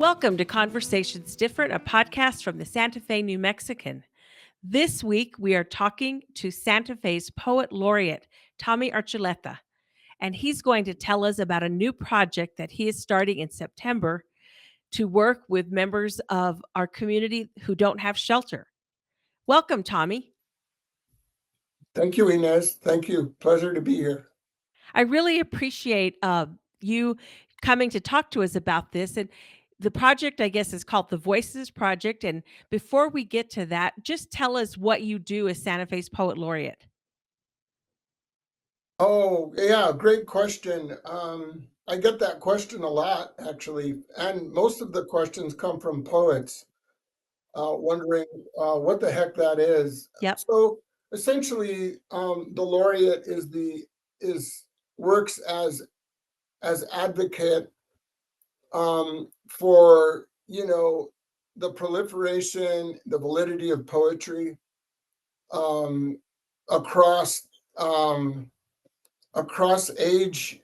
Welcome to Conversations Different, a podcast from the Santa Fe New Mexican. This week, we are talking to Santa Fe's poet laureate, Tommy Archuleta, and he's going to tell us about a new project that he is starting in September to work with members of our community who don't have shelter. Welcome, Tommy. Thank you, Inez. Thank you. Pleasure to be here. I really appreciate you coming to talk to us about this. And the project, I guess, is called the Voices Project. And before we get to that, just tell us what you do as Santa Fe's Poet Laureate. Oh, yeah, great question. I get that question a lot, actually, and most of the questions come from poets wondering what the heck that is. Yep. So essentially, the laureate is works as advocate for the proliferation, the validity of poetry um, across. Across age,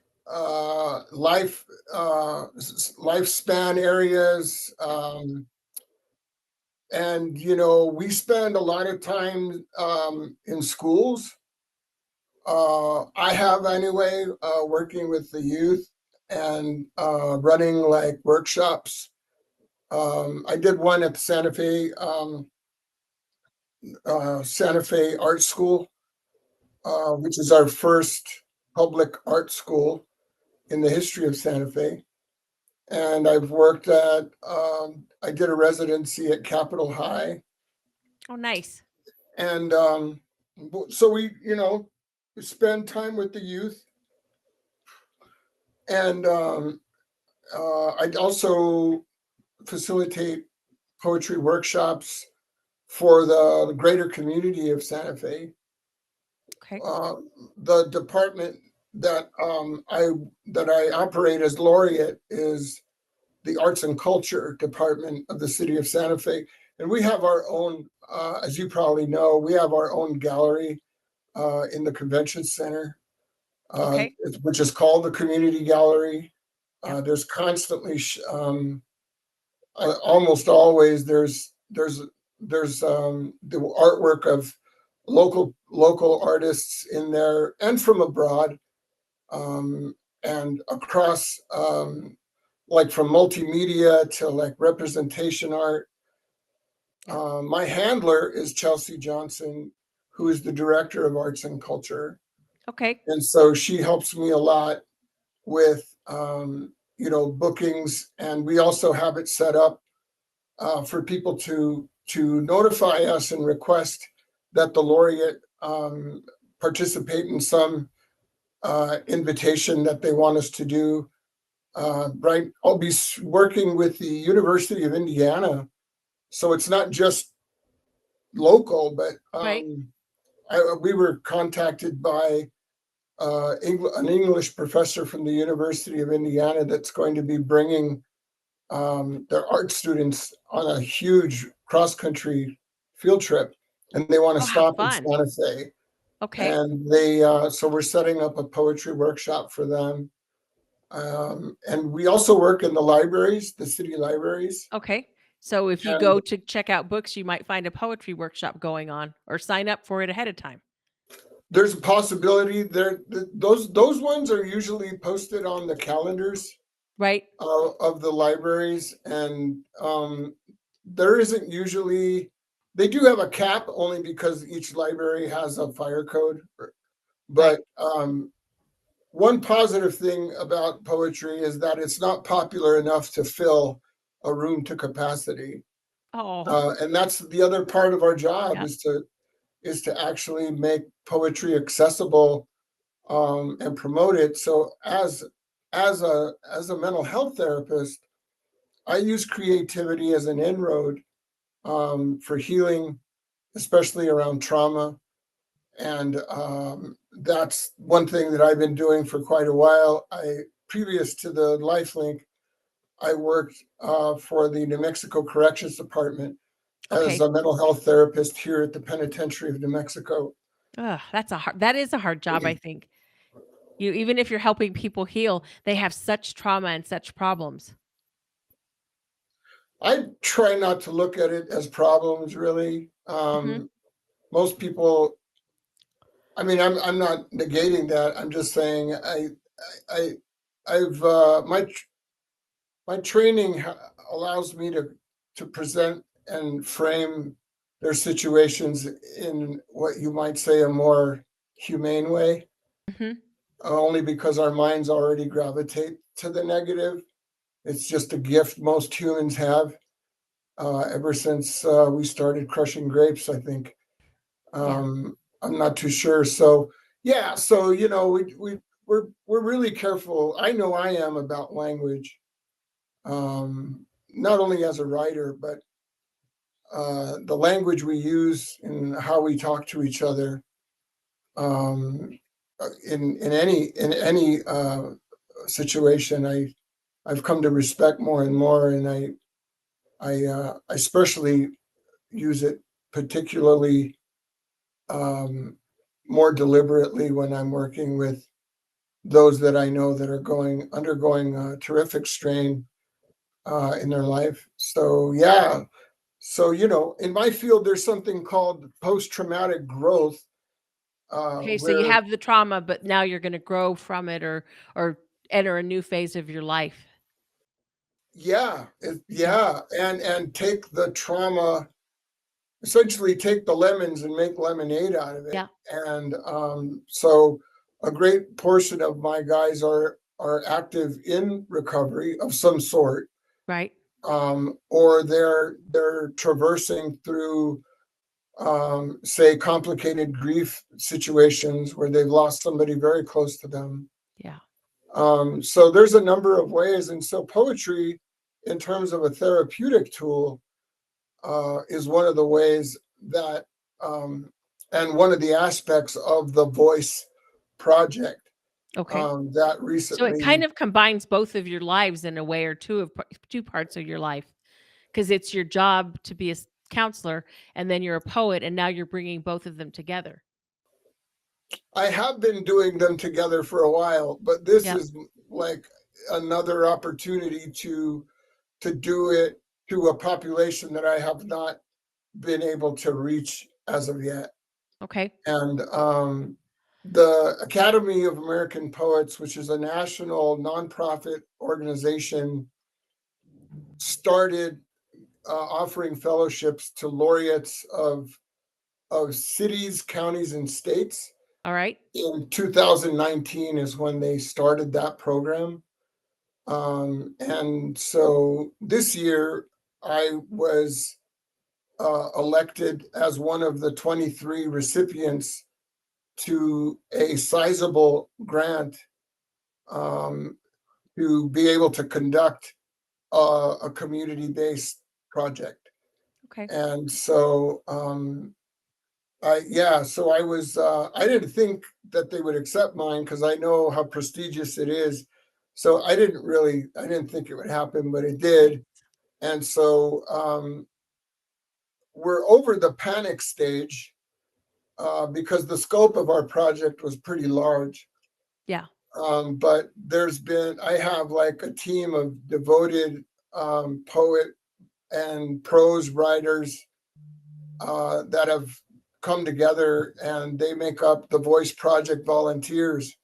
life, lifespan areas, and we spend a lot of time in schools. I have anyway, working with the youth and running like workshops. I did one at the Santa Fe Art School, which is our first public art school in the history of Santa Fe. And I've worked I did a residency at Capitol High. Oh, nice. And so we spend time with the youth. And I also facilitate poetry workshops for the greater community of Santa Fe. Okay. The department that I operate as laureate is the Arts and Culture Department of the city of Santa Fe. And we have our own, as you probably know, we have our own gallery in the convention center, Okay. which is called the Community Gallery. Yep. There's constantly, almost always, there's the artwork of local artists in there and from abroad, and across, like from multimedia to like representation art. My handler is Chelsea Johnson, who is the director of arts and culture. Okay. And so she helps me a lot with, bookings. And we also have it set up for people to notify us and request that the laureate participate in some invitation that they want us to do. Right, I'll be working with the University of Indiana, so it's not just local, but Right. we were contacted by an English professor from the University of Indiana that's going to be bringing their art students on a huge cross-country field trip, and they want to Oh, how stop in fun. Santa Fe. Okay. And so we're setting up a poetry workshop for them. And we also work in the libraries, the city libraries. Okay. So if you And go to check out books, you might find a poetry workshop going on or sign up for it ahead of time. there's a possibility there. Those ones are usually posted on the calendars Right. of the libraries, and there isn't usually. They do have a cap only because each library has a fire code. Right. But one positive thing about poetry is that it's not popular enough to fill a room to capacity. Oh, And that's the other part of our job yep. is to actually make poetry accessible, and promote it. So as a mental health therapist, I use creativity as an inroad for healing, especially around trauma. And that's one thing that I've been doing for quite a while. Previous to the LifeLink, I worked for the New Mexico Corrections Department as Okay. a mental health therapist here at the Penitentiary of New Mexico. Ugh, that is a hard job, I think. Even if you're helping people heal, they have such trauma and such problems. I try not to look at it as problems really. Hmm. Most people, I mean, I'm not negating that. I'm just saying I I've my training allows me to present and frame their situations in what you might say a more humane way, Hmm. only because our minds already gravitate to the negative. It's just a gift most humans have ever since we started crushing grapes, I think. Yeah. I'm not too sure. So yeah, so we're really careful. I know I am about language, not only as a writer, but the language we use and how we talk to each other, um, in any situation. I've come to respect more and more, and I especially use it particularly, um, more deliberately when I'm working with those that I know that are going undergoing a terrific strain in their life. So yeah, so in my field, there's something called post-traumatic growth, Okay, so you where have the trauma, but now you're going to grow from it, or enter a new phase of your life. yeah, Yeah. yeah, and take the trauma, essentially take the lemons and make lemonade out of it. Yeah. And so a great portion of my guys are active in recovery of some sort, Right. or they're traversing through, say, complicated grief situations where they've lost somebody very close to them. Yeah. So there's a number of ways, and so poetry, in terms of a therapeutic tool, is one of the ways that, um, and one of the aspects of the Voice project, Okay. that So it kind recently. of combines both of your lives in a way, or two parts of your life, because it's your job to be a counselor, and then you're a poet, and now you're bringing both of them together. I have been doing them together for a while, but this Yep. is like another opportunity to do it to a population that I have not been able to reach as of yet. Okay. And the Academy of American Poets, which is a national nonprofit organization, started offering fellowships to laureates of cities, counties, and states. All right. In 2019 is when they started that program. And so this year I was elected as one of the 23 recipients to a sizable grant, um, to be able to conduct a community based project. Okay. And so, so I didn't think that they would accept mine because I know how prestigious it is. So I didn't think it would happen, but it did. And so, we're over the panic stage, because the scope of our project was pretty large. Yeah. But I have like a team of devoted, poet and prose writers, that have come together, and they make up the Voice Project volunteers.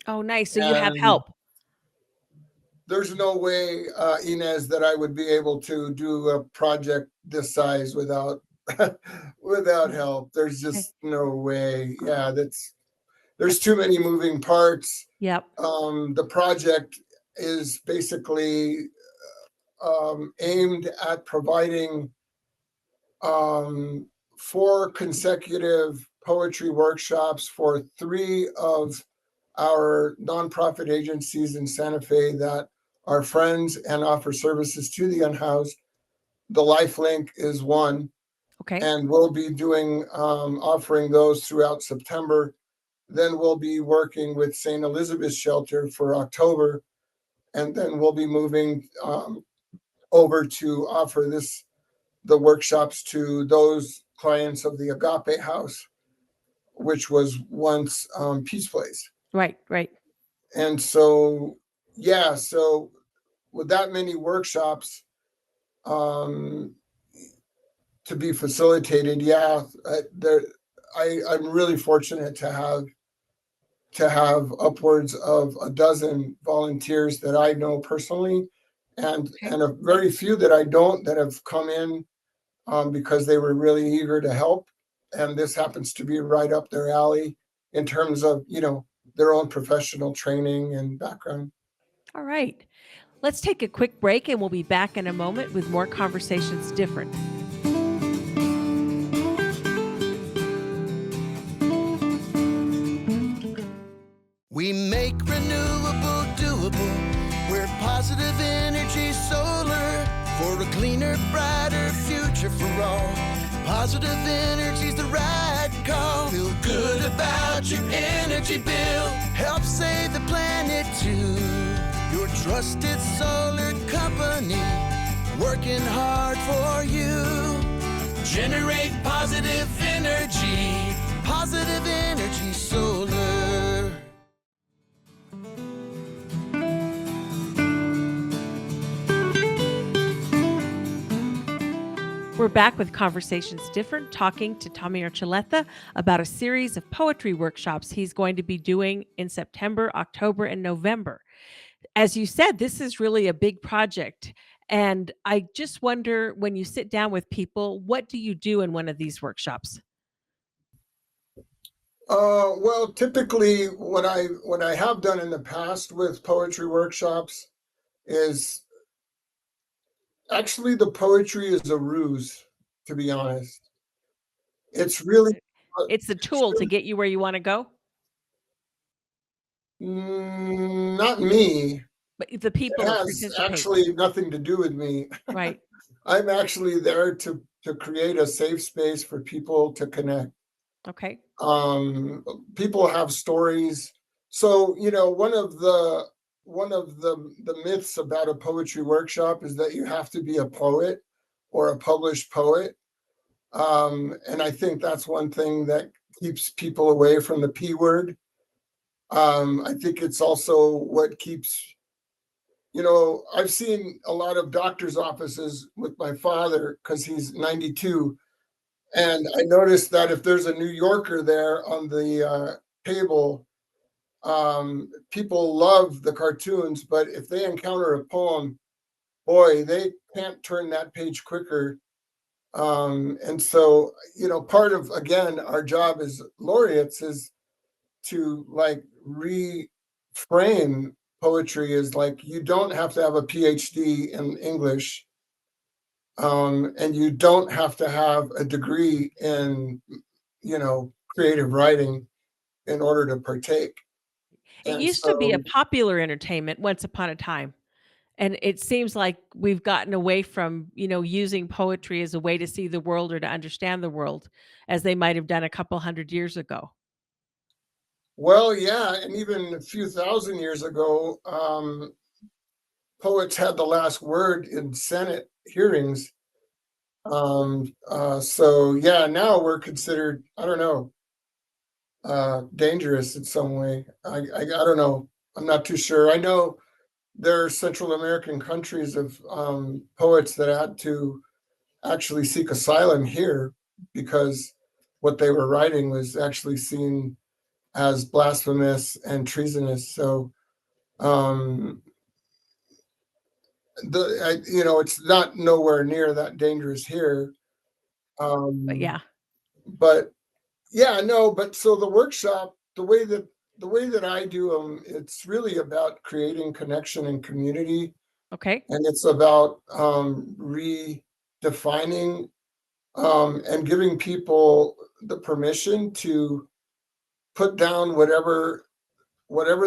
Oh, nice. So you have And help. there's no way, Inez, that I would be able to do a project this size without Yeah. help. There's Okay. just no way. Yeah, there's too many moving parts. Yep. The project is basically, aimed at providing, um, 4 consecutive poetry workshops for 3 of our nonprofit agencies in Santa Fe that are friends and offer services to the unhoused. The Lifelink is one, Okay. and we'll be offering those throughout September. Then we'll be working with St. Elizabeth's Shelter for October, and then we'll be moving, over to offer the workshops to those clients of the Agape House, which was once, Peace Place. Right. Right. And so, yeah, so with that many workshops, um, to be facilitated. Yeah, I'm really fortunate to have upwards of a dozen volunteers that I know personally, Okay. and a very few that I don't, that have come in because they were really eager to help. And this happens to be right up their alley in terms of, their own professional training and background. All right. Let's take a quick break and we'll be back in a moment with more Conversations Different. We make renewable doable. We're positive energy solar for a cleaner, brighter future for all. Positive energy's the right call. Feel good about your energy bill. Help save the planet too. Your trusted solar company, working hard for you. Generate positive energy. Positive energy solar. We're back with Conversations Different, talking to Tommy Archuleta about a series of poetry workshops he's going to be doing in September, October, and November. As you said, this is really a big project. And I just wonder, when you sit down with people, what do you do in one of these workshops? Well, typically, what I have done in the past with poetry workshops is actually the poetry is a ruse. To be honest, it's really, It's a it's tool to really get you where you want to go, not me. but the people It that has participate, actually nothing to do with me. right? I'm actually there to create a safe space for people to connect. Okay. Um, People have stories. So, one of the myths about a poetry workshop is that you have to be a poet or a published poet. And I think that's one thing that keeps people away from the P word. I think it's also what keeps, I've seen a lot of doctor's offices with my father because he's 92. And I noticed that if there's a New Yorker there on the table, people love the cartoons, but if they encounter a poem, boy, they can't turn that page quicker. And so, part of, again, our job as laureates is to like reframe poetry as like you don't have to have a PhD in English, and you don't have to have a degree in creative writing in order to partake. It And used to be a so, popular entertainment once upon a time. And it seems like we've gotten away from, using poetry as a way to see the world or to understand the world as they might have done a couple hundred years ago. well, yeah, and even a few thousand years ago, poets had the last word in Senate hearings. So yeah, now we're considered, I don't know, dangerous in some way. I don't know. I'm not too sure. I know there are Central American countries of poets that had to actually seek asylum here because what they were writing was actually seen as blasphemous and treasonous. So um, it's not nowhere near that dangerous here. But Um, yeah, but yeah, no, but so the workshop, the way that I do them, it's really about creating connection and community, okay. and it's about redefining and giving people the permission to put down whatever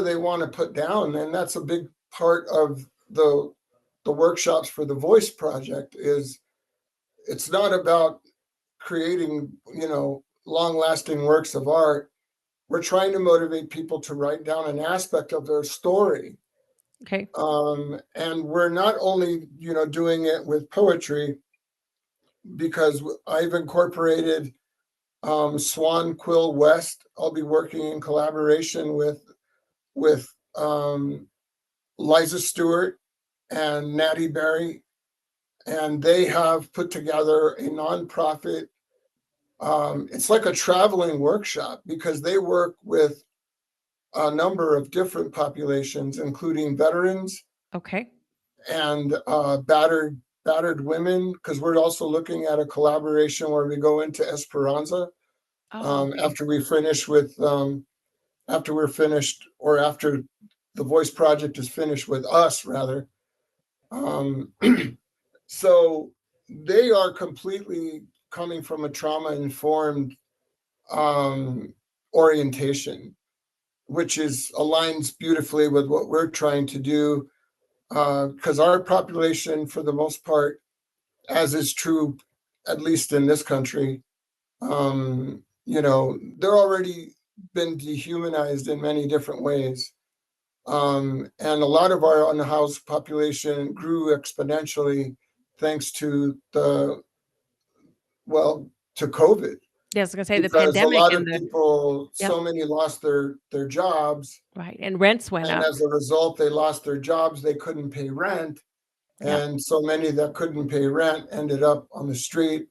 they want to put down. And that's a big part of the workshops for the Voice Project. Is it's not about creating, long lasting works of art. We're trying to motivate people to write down an aspect of their story. Okay. And we're not only, doing it with poetry, because I've incorporated Swan Quill West. I'll be working in collaboration with Liza Stewart and Natty Berry and they have put together a nonprofit. It's like a traveling workshop because they work with a number of different populations, including veterans Okay. and battered women. Because we're also looking at a collaboration where we go into Esperanza Oh, okay. after we finish with after we're finished, or after the voice project is finished with us, rather. Um, so they are completely coming from a trauma informed um, orientation, which is aligns beautifully with what we're trying to do. Because our population, for the most part, as is true, at least in this country, they're already been dehumanized in many different ways. And a lot of our unhoused population grew exponentially thanks to to COVID, Yeah, I was gonna say the because a pandemic lot and of the people, yep, so many lost their jobs, right, and rents went and up. as a result, they lost their jobs. They couldn't pay rent, Yep. and so many that couldn't pay rent ended up on the street.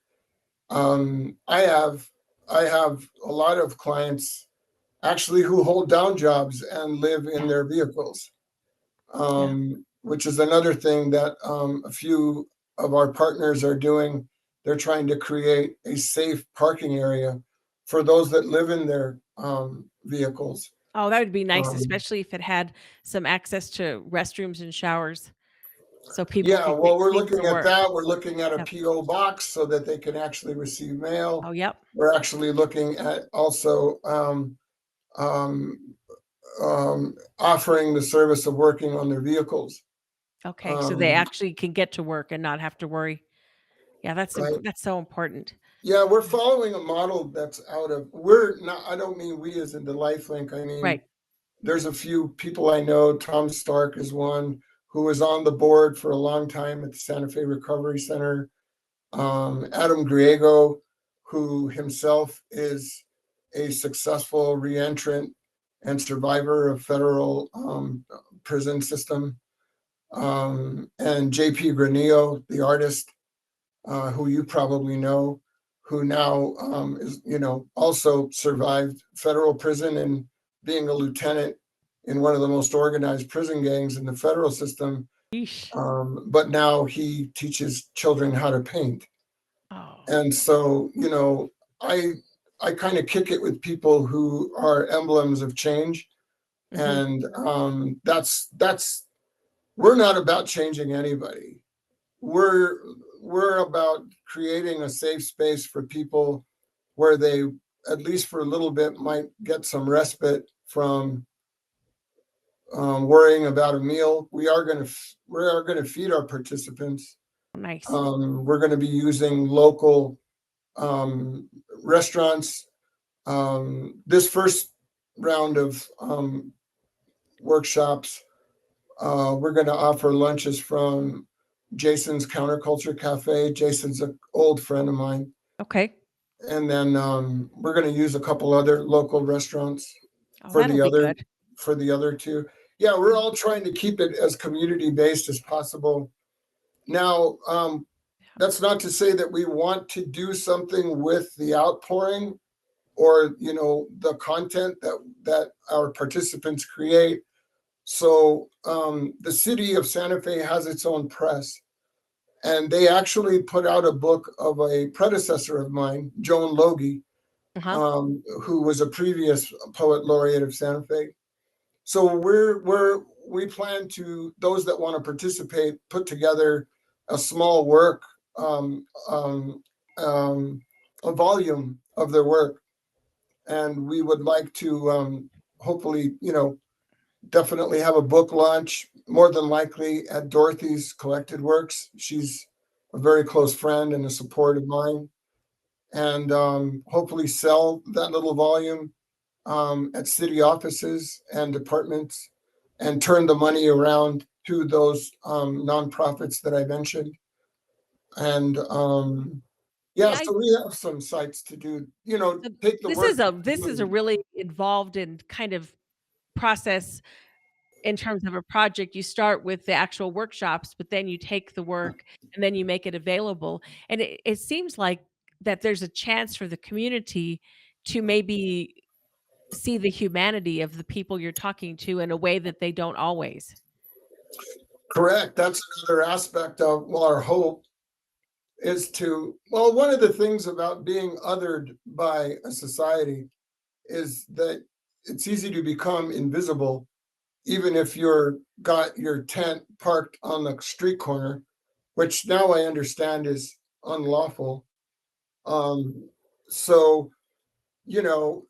Um, I have I have a lot of clients actually who hold down jobs and live in Yeah. their vehicles, Yeah. which is another thing that a few of our partners are doing. They're trying to create a safe parking area for those that live in their vehicles. Oh, that would be nice, Um, especially if it had some access to restrooms and showers so people yeah, could get well, we're clean looking for at work. that. We're looking at a Yep. PO box so that they can actually receive mail. Oh, yep. We're actually looking at also um, offering the service of working on their vehicles. Okay, so they Um, actually can get to work and not have to worry. Yeah, right. that's so important. Yeah, we're Yeah. following a model that's we're not, I don't mean we as in the lifelink. I mean, Right. there's a few people I know. Tom Stark is one who was on the board for a long time at the Santa Fe Recovery Center. Adam Griego, who himself is a successful reentrant and survivor of federal prison system. And JP Granillo, the artist, who you probably know, who now is, also survived federal prison and being a lieutenant in one of the most organized prison gangs in the federal system. Yeesh. But now he teaches children how to paint. Oh. And so, I I kind of kick it with people who are emblems of change, Mhm. and that's we're not about changing anybody. We're we're about creating a safe space for people where they, at least for a little bit, might get some respite from worrying about a meal. We are going to feed our participants. Nice. We're going to be using local um, restaurants. This first round of workshops, we're going to offer lunches from Jason's Counterculture Cafe. Jason's an old friend of mine. Okay. And then we're going to use a couple other local restaurants Oh, for that'll the be other good. for the other two. Yeah, we're Mhm. all trying to keep it as community based as possible. Now, that's not to say that we want to do something with the outpouring, or the content that our participants create. So the city of Santa Fe has its own press, and they actually put out a book of a predecessor of mine, Joan Logie, Uh-huh. who was a previous poet laureate of Santa Fe. So we plan to, those that want to participate, put together a small work, um, a volume of their work, and we would like to hopefully, definitely have a book launch, more than likely at Dorothy's Collected Works. She's a very close friend and a support of mine, and hopefully sell that little volume at city offices and departments, and turn the money around to those nonprofits that I mentioned. And The yeah, I so we have some sites to do, take the this work is to a this is a community. really involved and kind of process in terms of a project, you start with the actual workshops, but then you take the work and then you make it available. And it seems like that there's a chance for the community to maybe see the humanity of the people you're talking to in a way that they don't always. Correct. That's another aspect of, well, our hope is to, well, one of the things about being othered by a society is that it's easy to become invisible, even if you're got your tent parked on the street corner, which now I understand is unlawful. Um, so, you know,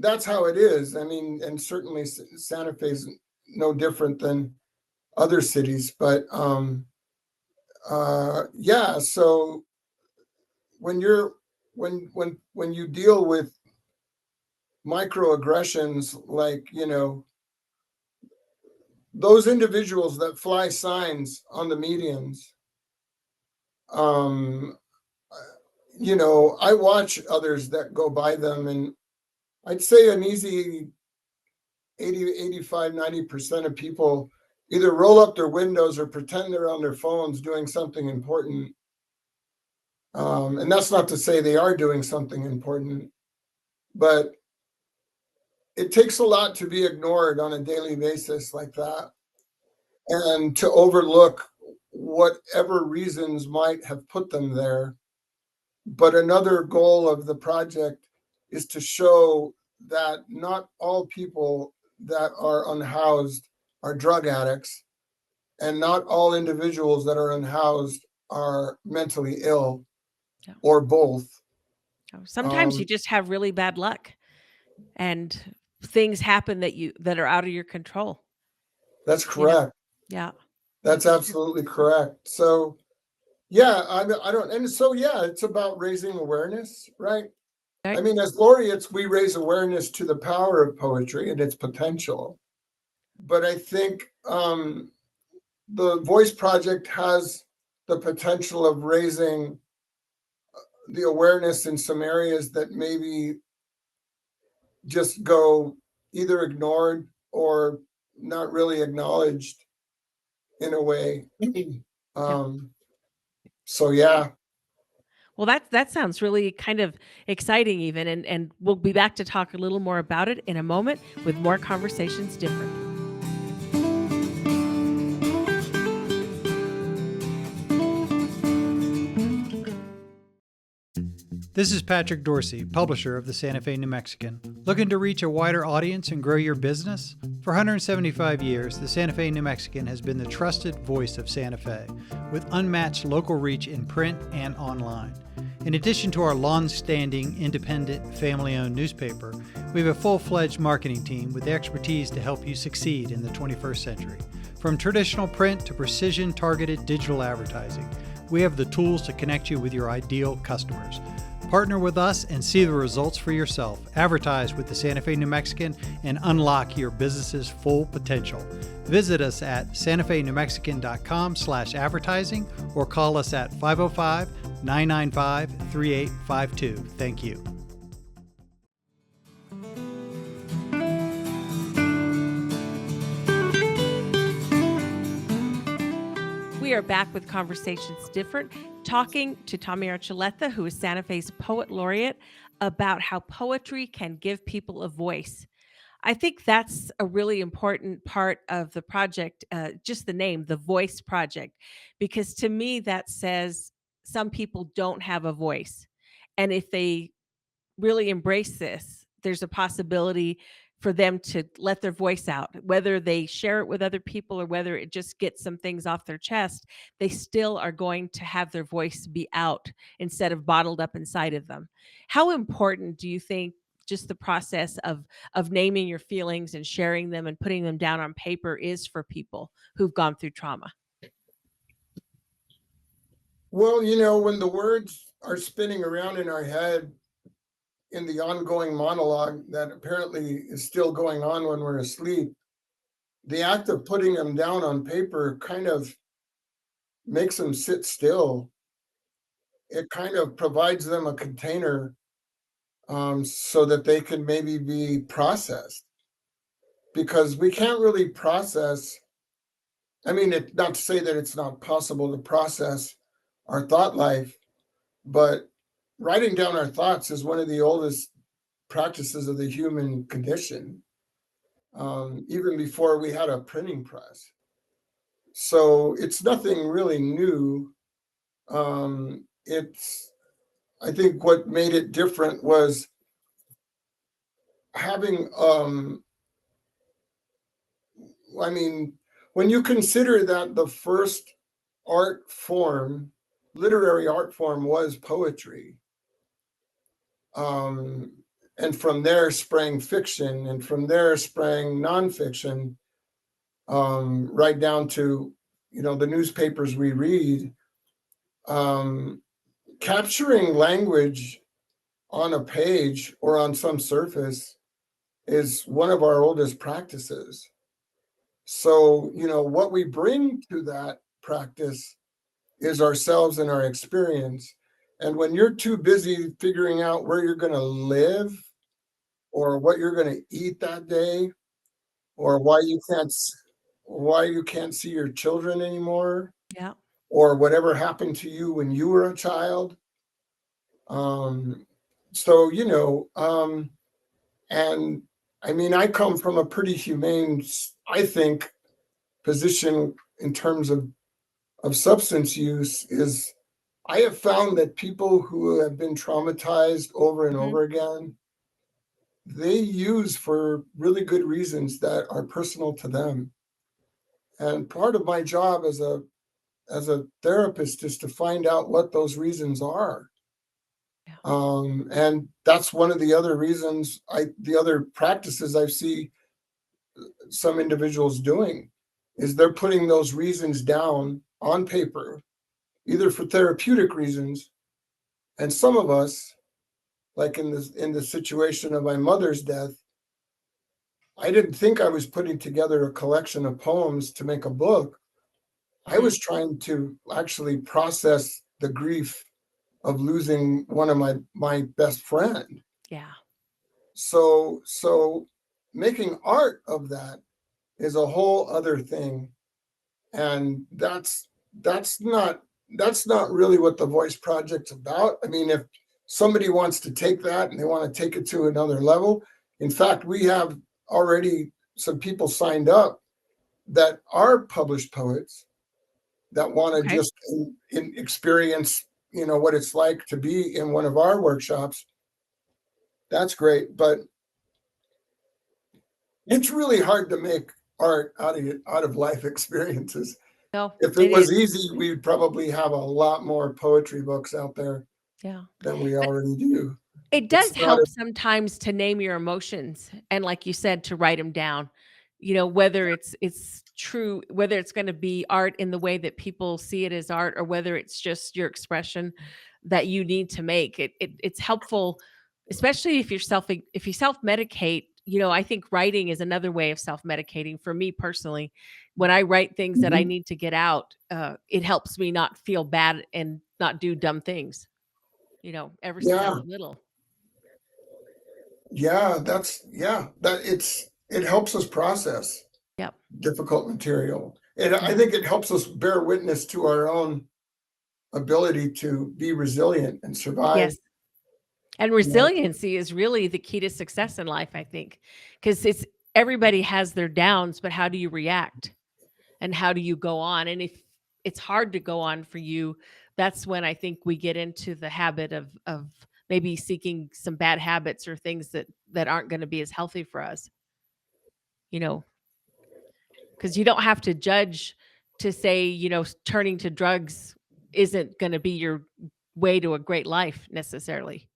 that's how it is. I mean, and certainly Santa Fe is no different than other cities, but yeah. So when you're when you deal with microaggressions, like, those individuals that fly signs on the medians, um, I watch others that go by them, and I'd say an easy 80, 85, 90% of people either roll up their windows or pretend they're on their phones doing something important. And that's not to say they are doing something important, but it takes a lot to be ignored on a daily basis like that and to overlook whatever reasons might have put them there. But another goal of the project is to show that not all people that are unhoused are drug addicts, and not all individuals that are unhoused are mentally ill, Yeah. or both. Sometimes you Um, just have really bad luck and things happen that are out of your control, that's you know? correct. Yeah, That's that's true. absolutely correct. So, yeah, I don't, and so, yeah, it's about raising awareness, right? I Right? mean, as laureates, we raise awareness to the power of poetry and its potential. But I think the Voice Project has the potential of raising the awareness in some areas that maybe just go either ignored or not really acknowledged in a way. Yeah. um, so, yeah. Well, that sounds really kind of exciting even, and we'll be back to talk a little more about it in a moment with more Conversations Different. This is Patrick Dorsey, publisher of the Santa Fe New Mexican. Looking to reach a wider audience and grow your business? For 175 years, the Santa Fe New Mexican has been the trusted voice of Santa Fe, with unmatched local reach in print and online. In addition to our long-standing, independent, family-owned newspaper, we have a full-fledged marketing team with the expertise to help you succeed in the 21st century. From traditional print to precision-targeted digital advertising, we have the tools to connect you with your ideal customers. Partner with us and see the results for yourself. Advertise with the Santa Fe New Mexican and unlock your business's full potential. Visit us at santafenewmexican.com/advertising or call us at 505-995-3852. Thank you. We are back with Conversations Different, talking to Tommy Archuleta, who is Santa Fe's Poet Laureate, about how poetry can give people a voice. I think that's a really important part of the project, just the name, the Voice Project, because to me that says some people don't have a voice. And if they really embrace this, there's a possibility for them to let their voice out, whether they share it with other people or whether it just gets some things off their chest. They still are going to have their voice be out instead of bottled up inside of them. How important do you think just the process of naming your feelings and sharing them and putting them down on paper is for people who've gone through trauma? Well, when the words are spinning around in our head in the ongoing monologue that apparently is still going on when we're asleep, the act of putting them down on paper kind of makes them sit still. It kind of provides them a container, so that they can maybe be processed. because we can't really process. I mean, not to say that it's not possible to process our thought life, but writing down our thoughts is one of the oldest practices of the human condition, even before we had a printing press. So it's nothing really new. It's, I think what made it different was having, I mean, when you consider that the first art form, literary art form, was poetry, um, and from there sprang fiction, and from there sprang nonfiction, right down to, the newspapers we read. Um, Capturing language on a page or on some surface is one of our oldest practices. So, what we bring to that practice is ourselves and our experience. And when you're too busy figuring out where you're going to live or what you're going to eat that day, or why you can't see your children anymore, Yeah. or whatever happened to you when you were a child. Um, so, and I mean, I come from a pretty humane, I think, position in terms of substance use. Is I have found that people who have been traumatized over and Hmm. over again, they use for really good reasons that are personal to them. And part of my job as a therapist is to find out what those reasons are. Yeah. And that's one of the other reasons the other practices I see some individuals doing is they're putting those reasons down on paper, either for therapeutic reasons. And some of us, like in the situation of my mother's death, I didn't think I was putting together a collection of poems to make a book. I Hmm. was trying to actually process the grief of losing one of my best friend. Yeah. So making art of that is a whole other thing. And that's not really what the Voice Project's about. I mean, if somebody wants to take that and they want to take it to another level, in fact, we have already some people signed up that are published poets that want to Okay. just experience, what it's like to be in one of our workshops. That's great, but it's really hard to make art out of life experiences. No, If it it was is. easy, we'd probably have a lot more poetry books out there Yeah. than we But already do. it It's does not help sometimes to name your emotions and, like you said, to write them down. Whether it's true, whether it's gonna be art in the way that people see it as art, or whether it's just your expression that you need to make. It's helpful, especially if you self-medicate. I think writing is another way of self-medicating for me personally. When I write things that I Mhm. need to get out, it helps me not feel bad and not do dumb things, ever since I Yeah, was little. yeah, it helps us process Yep. difficult material. And I Yeah. think it helps us bear witness to our own ability to be resilient and survive. Yes. And You know? resiliency is really the key to success in life, I think, because it's everybody has their downs, but how do you react and how do you go on? And if it's hard to go on for you, that's when I think we get into the habit of maybe seeking some bad habits or things that aren't going to be as healthy for us, you know, because you don't have to judge to say, turning to drugs isn't going to be your way to a great life necessarily.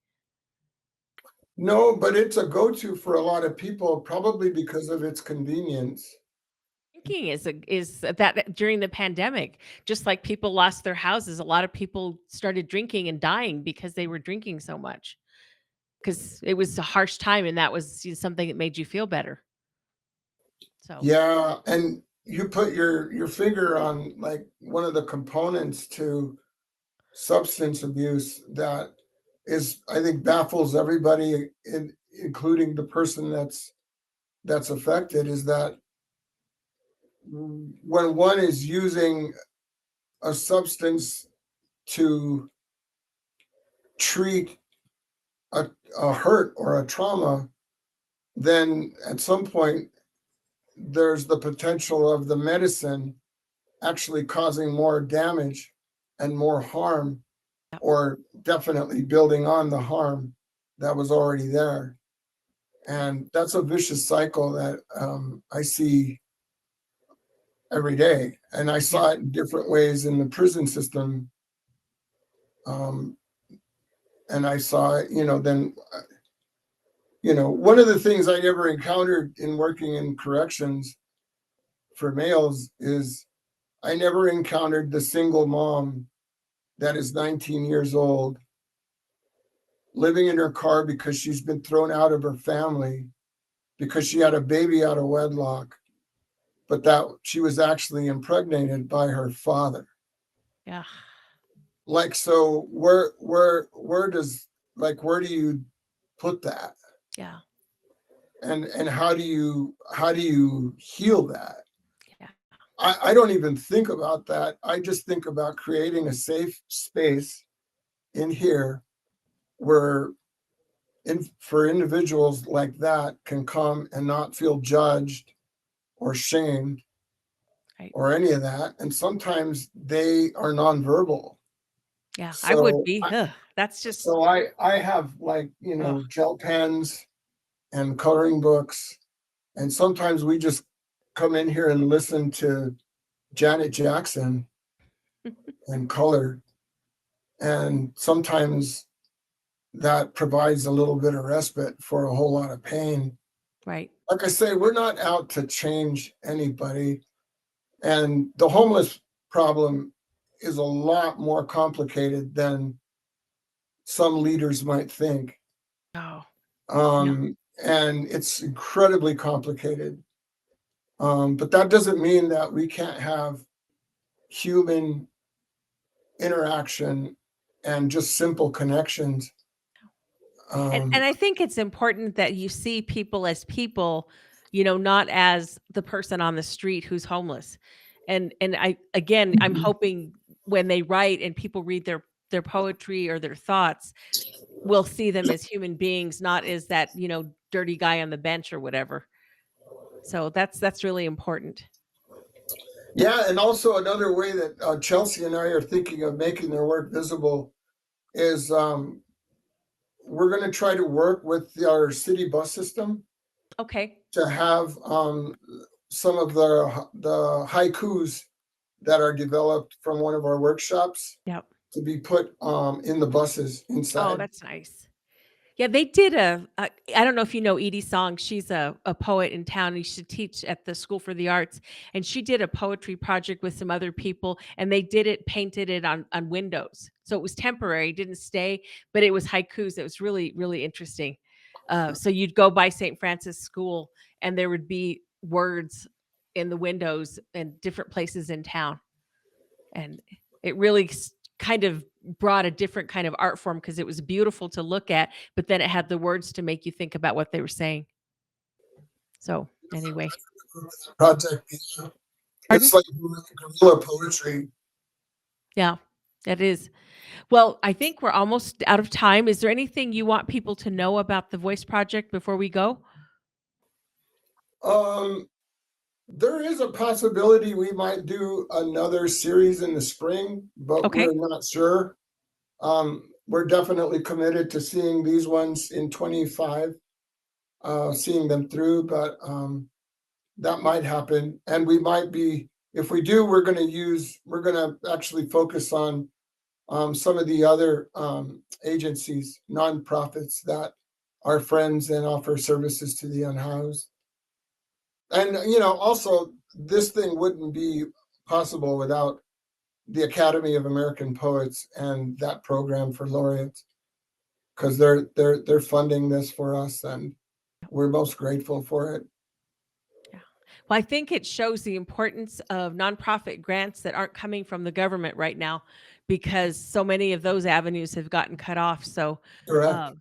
No, but it's a go-to for a lot of people, probably because of its convenience. Thinking is that during the pandemic, just like people lost their houses, a lot of people started drinking and dying because they were drinking so much. Because it was a harsh time, and that was something that made you feel better. So, Yeah, and you put your finger on like one of the components to substance abuse that is, I think, baffles everybody, including the person that's that's affected is that when one is using a substance to treat a hurt or a trauma, then at some point there's the potential of the medicine actually causing more damage and more harm, or definitely building on the harm that was already there. And that's a vicious cycle that I see every day. And I saw it in different ways in the prison system. And I saw it, then, one of the things I never encountered in working in corrections for males is I never encountered the single mom that is 19 years old living in her car because she's been thrown out of her family because she had a baby out of wedlock, but that she was actually impregnated by her father. Yeah. Like, so where do you put that? Yeah. And how do you heal that? Yeah. I don't even think about that. I just think about creating a safe space in here where for individuals like that can come and not feel judged or shamed Right. or any of that. And sometimes they are nonverbal. Yeah. I would be. I, Ugh, that's just. so I have gel pens and coloring books, and sometimes we just come in here and listen to Janet Jackson and color, and sometimes that provides a little bit of respite for a whole lot of pain. Right. Like I say, we're not out to change anybody, and the homeless problem is a lot more complicated than some leaders might think. Oh. And it's incredibly complicated. But that doesn't mean that we can't have human interaction and just simple connections. And I think it's important that you see people as people, not as the person on the street who's homeless. And I'm hoping when they write and people read their poetry or their thoughts, we'll see them as human beings, not as that, dirty guy on the bench or whatever. So that's really important. Yeah, and also another way that Chelsea and I are thinking of making their work visible is we're going to try to work with our city bus system Okay. to have some of the haikus that are developed from one of our workshops Yep. to be put in the buses Oh, inside. that's nice. Yeah, they did I don't know if you know Edie Song. She's a poet in town. And she teach at the School for the Arts, and she did a poetry project with some other people, and they painted it on windows. So it was temporary, didn't stay, but it was haikus. It was really, really interesting. So you'd go by St. Francis School, and there would be words in the windows in different places in town, and it really kind of brought a different kind of art form because it was beautiful to look at, but then it had the words to make you think about what they were saying. So anyway, Project. pardon? It's like guerrilla poetry. Yeah, it is. Well, I think we're almost out of time. Is there anything you want people to know about the Voice Project before we go? There is a possibility we might do another series in the spring, but Okay. we're not sure. We're definitely committed to seeing these ones in 25, seeing them through, but that might happen. And we might be, if we do, we're going to actually focus on some of the other agencies, nonprofits that are friends and offer services to the unhoused. And, also this thing wouldn't be possible without the Academy of American Poets and that program for laureates, because they're funding this for us, and we're most grateful for it. Yeah. Well, I think it shows the importance of nonprofit grants that aren't coming from the government right now, because so many of those avenues have gotten cut off. So, Correct. um,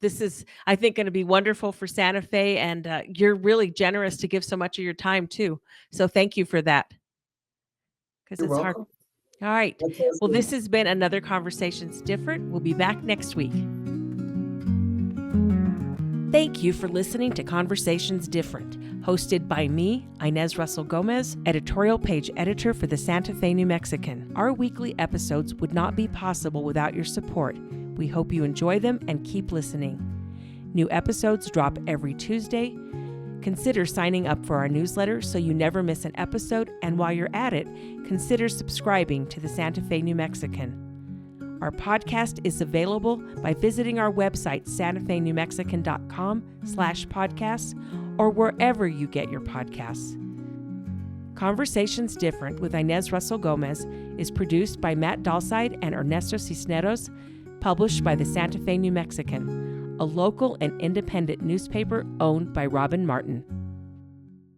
this is, I think, going to be wonderful for Santa Fe, and you're really generous to give so much of your time too. So thank you for that, because You're it's hard. welcome. All right. My pleasure. Well, this has been another Conversations Different. We'll be back next week. Thank you for listening to Conversations Different, hosted by me, Inez Russell Gomez, editorial page editor for the Santa Fe New Mexican. Our weekly episodes would not be possible without your support. We hope you enjoy them and keep listening. New episodes drop every Tuesday. Consider signing up for our newsletter so you never miss an episode, and while you're at it, consider subscribing to the Santa Fe New Mexican. Our podcast is available by visiting our website, santafenewmexican.com/podcasts, or wherever you get your podcasts. Conversations Different with Inez Russell Gomez is produced by Matt Dalside and Ernesto Cisneros, published by the Santa Fe New Mexican, a local and independent newspaper owned by Robin Martin.